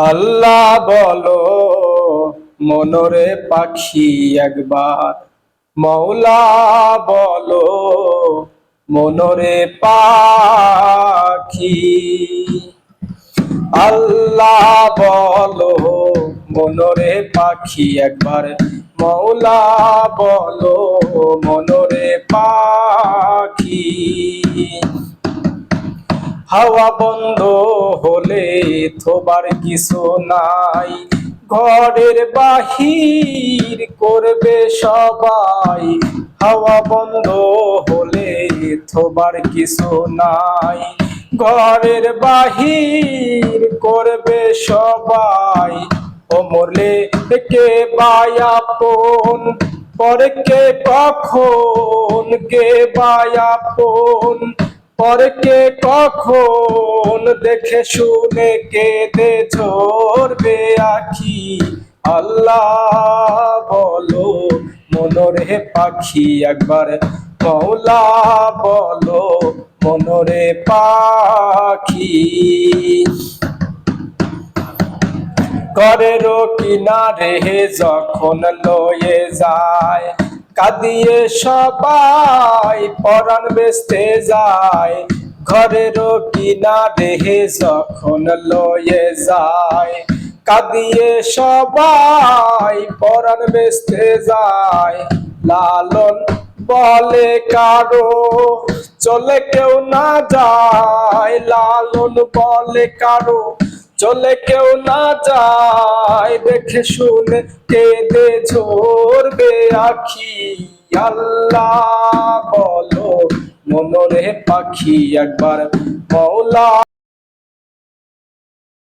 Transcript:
আল্লাহ বলো মনরে পাখি একবার, মৌলা বলো মনরে পাখি। আল্লাহ বলো মনরে পাখি একবার, মৌলা বলো মনরে পাখি। হাওয়া বন্ধ হলে থোবার কিছু নাই, ঘরের বাহির করবে সবাই। হাওয়া বন্ধ হলে থোবার কিছু নাই, ঘরের বাহির করবে সবাই। ও মরলে কে বায়াপন, পরে কে কখন, কে বায়াপন পরে কে কখন, দেখে শুনে কেঁদে ঝরবে আখি। আল্লাহ বলো মনরে পাখি একবার, মৌলা বলো মনরে পাখি। ঘরের কিনারে যখন লয়ে যায়, কাঁদিয়ে সবাই পরাণ বেচতে যায়। ঘরের কিনারে যখন লয়ে যায়, কাঁদিয়ে সবাই পরাণ বেচতে যায়। লালন বলে কারো চলে কেউ না যায়, লালন বলে কারো চলে কেউ না যায়। দেখে শুনে কেঁদে ঝরবে আখি। আল্লাহ বলো মনরে পাখি একবার, মৌলা